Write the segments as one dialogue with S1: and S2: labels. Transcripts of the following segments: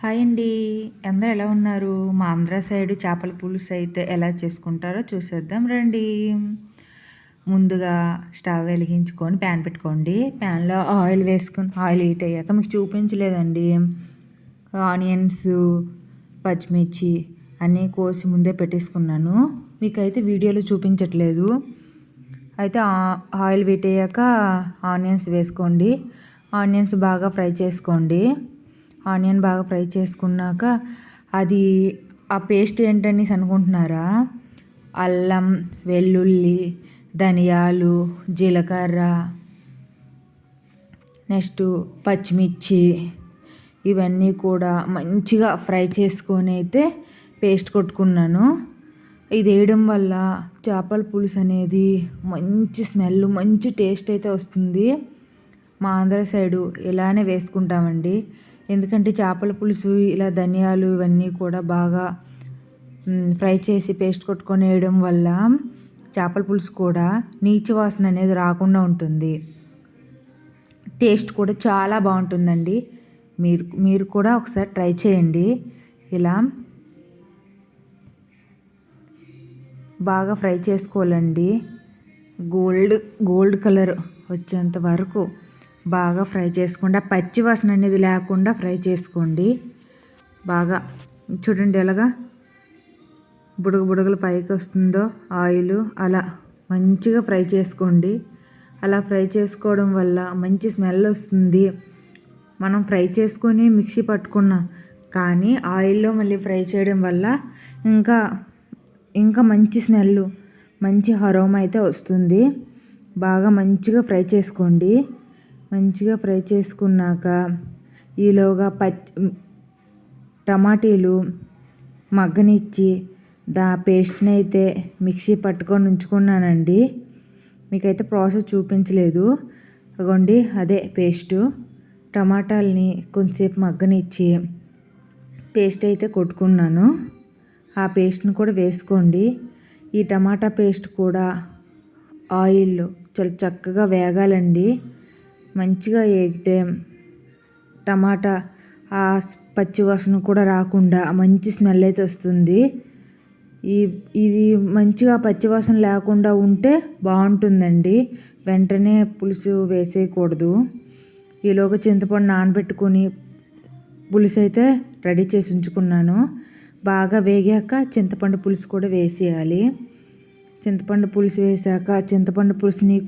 S1: Hi అండి. అందరూ ఎలా ఉన్నారు? మా ఆంధ్ర సైడు చేపల పులుసు అయితే ఎలా చేసుకుంటారో చూసేద్దాం రండి. ముందుగా స్టవ్ వెలిగించుకొని ప్యాన్ పెట్టుకోండి. ప్యాన్‌లో ఆయిల్ వేసుకొని ఆయిల్ హీట్ అయ్యాక మీకు చూపించలేదండి. ఆనియన్స్, పచ్చిమిర్చి అన్నీ కోసి ముందే పెట్టేసుకున్నాను. మీకైతే వీడియోలో చూపించట్లేదు. అయితే ఆయిల్ హీట్ అయ్యాక ఆనియన్స్ వేసుకోండి. ఆనియన్స్ బాగా ఫ్రై చేసుకోండి. ఆనియన్ బాగా ఫ్రై చేసుకున్నాక అది ఆ పేస్ట్ ఏంటనేసి అనుకుంటున్నారా? అల్లం, వెల్లుల్లి, ధనియాలు, జీలకర్ర, నెక్స్ట్ పచ్చిమిర్చి ఇవన్నీ కూడా మంచిగా ఫ్రై చేసుకొని అయితే పేస్ట్ కొట్టుకున్నాను. ఇది వేయడం వల్ల చేపల పులుసు అనేది మంచి స్మెల్, మంచి టేస్ట్ అయితే వస్తుంది. మా ఆంధ్ర సైడు ఇలానే వేసుకుంటామండి. ఎందుకంటే చేపల పులుసు ఇలా ధనియాలు ఇవన్నీ కూడా బాగా ఫ్రై చేసి పేస్ట్ కొట్టుకొని వేయడం వల్ల చేపల పులుసు కూడా నీచు వాసన అనేది రాకుండా ఉంటుంది. టేస్ట్ కూడా చాలా బాగుంటుందండి. మీరు కూడా ఒకసారి ట్రై చేయండి. ఇలా బాగా ఫ్రై చేసుకోవాలండి. గోల్డ్ కలర్ వచ్చేంత వరకు బాగా ఫ్రై చేసుకోండి. ఆ పచ్చి వాసన అనేది లేకుండా ఫ్రై చేసుకోండి. బాగా చూడండి ఎలాగా బుడగలు పైకి వస్తుందో ఆయిల్, అలా మంచిగా ఫ్రై చేసుకోండి. అలా ఫ్రై చేసుకోవడం వల్ల మంచి స్మెల్ వస్తుంది. మనం ఫ్రై చేసుకొని మిక్సీ పట్టుకున్నాం, కానీ ఆయిల్లో మళ్ళీ ఫ్రై చేయడం వల్ల ఇంకా మంచి స్మెల్, మంచి అరోమా అయితే వస్తుంది. బాగా మంచిగా ఫ్రై చేసుకోండి. మంచిగా ఫ్రై చేసుకున్నాక ఈలోగా టమాటీలు మగ్గనిచ్చి పేస్ట్ని అయితే మిక్సీ పట్టుకొని ఉంచుకున్నానండి. మీకైతే ప్రాసెస్ చూపించలేదు. అగోండి అదే పేస్టు. టమాటాలని కొంచెంసేపు మగ్గనిచ్చి పేస్ట్ అయితే కొట్టుకున్నాను. ఆ పేస్ట్ని కూడా వేసుకోండి. ఈ టమాటా పేస్ట్ కూడా ఆయిల్లో చాలా చక్కగా వేగాలండి. మంచిగా వేగితే టమాటా ఆ పచ్చి వాసన కూడా రాకుండా మంచి స్మెల్ అయితే వస్తుంది. ఇది మంచిగా పచ్చివాసన లేకుండా ఉంటే బాగుంటుందండి. వెంటనే పులుసు వేసేయకూడదు. ఈలోగా చింతపండు నానబెట్టుకొని పులుసు అయితే రెడీ చేసి ఉంచుకున్నాను. బాగా వేగాక చింతపండు పులుసు కూడా వేసేయాలి. చింతపండు పులుసు వేసాక చింతపండు పులుసుని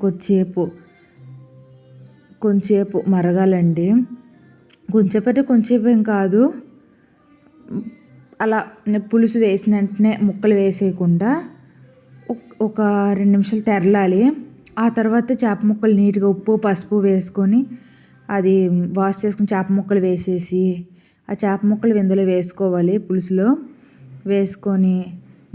S1: కొంచెంసేపు మరగాలండి. కొంచెంసేపు ఏం కాదు. అలా పులుసు వేసిన వెంటనే ముక్కలు వేసేయకుండా ఒక 2 నిమిషాలు తెరలాలి. ఆ తర్వాత చేప ముక్కలు నీట్గా ఉప్పు పసుపు వేసుకొని అది వాష్ చేసుకుని చేప ముక్కలు వేసేసి ఆ చేప ముక్కలు ఇందులో వేసుకోవాలి. పులుసులో వేసుకొని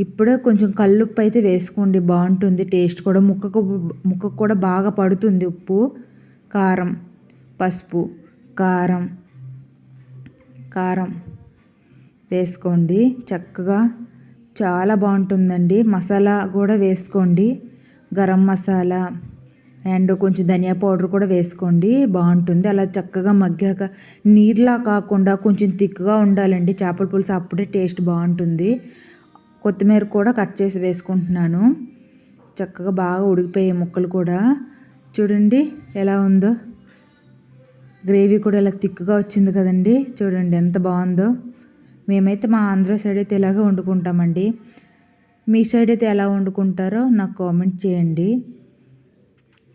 S1: ఇప్పుడే కొంచెం కల్లుప్పు అయితే వేసుకోండి, బాగుంటుంది. టేస్ట్ కూడా ముక్కకు కూడా బాగా పడుతుంది. ఉప్పు, కారం, పసుపు, కారం వేసుకోండి. చక్కగా చాలా బాగుంటుందండి. మసాలా కూడా వేసుకోండి. గరం మసాలా అండ్ కొంచెం ధనియా పౌడర్ కూడా వేసుకోండి, బాగుంటుంది. అలా చక్కగా మగ్గాక నీరులా కాకుండా కొంచెం థిక్గా ఉండాలండి చేపల పులుసు, అప్పుడే టేస్ట్ బాగుంటుంది. కొత్తిమీర కూడా కట్ చేసి వేసుకుంటున్నాను. చక్కగా బాగా ఉడికిపోయాయి ముక్కలు కూడా. చూడండి ఎలా ఉందో. గ్రేవీ కూడా ఇలా థిక్గా వచ్చింది కదండి. చూడండి ఎంత బాగుందో. మేమైతే మా ఆంధ్ర సైడ్ అయితే ఇలాగే వండుకుంటామండి. మీ సైడ్ అయితే ఎలా వండుకుంటారో నాకు కామెంట్ చేయండి.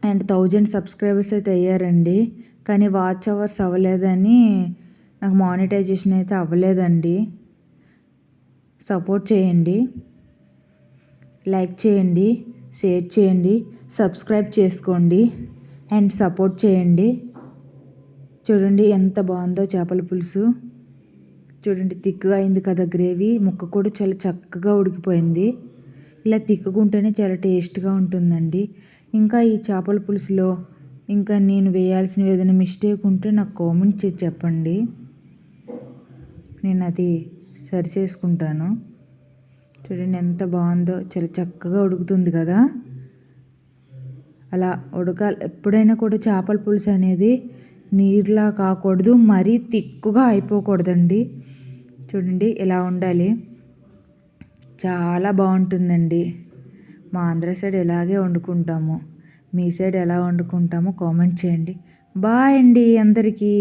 S1: అండ్ 1000 సబ్స్క్రైబర్స్ అయితే అయ్యారండి, కానీ వాచ్ అవర్స్ అవ్వలేదని నాకు మానిటైజేషన్ అయితే అవ్వలేదండి. సపోర్ట్ చేయండి, లైక్ చేయండి, షేర్ చేయండి, సబ్స్క్రైబ్ చేసుకోండి అండ్ సపోర్ట్ చేయండి. చూడండి ఎంత బాగుందో చేపల పులుసు. చూడండి థిక్గా అయింది కదా గ్రేవీ. ముక్క కూడా చాలా చక్కగా ఉడికిపోయింది. ఇలా థిక్గా ఉంటేనే చాలా టేస్ట్గా ఉంటుందండి. ఇంకా ఈ చేపల పులుసులో ఇంకా నేను వేయాల్సినవి ఏదైనా మిస్టేక్ ఉంటే నాకు కామెంట్ చేసి చెప్పండి, నేను అది సరి చేసుకుంటాను. చూడండి ఎంత బాగుందో, చాలా చక్కగా ఉడుకుతుంది కదా. అలా ఉడకాలి. ఎప్పుడైనా కూడా చేపల పులుసు అనేది నీరులా కాకూడదు, మరీ తిక్కుగా అయిపోకూడదండి. చూడండి ఇలా ఉండాలి. చాలా బాగుంటుందండి. మా ఆంధ్ర సైడ్ ఇలాగే వండుకుంటాము. మీ సైడ్ ఎలా వండుకుంటామో కామెంట్ చేయండి. బాయ్ అండి అందరికీ.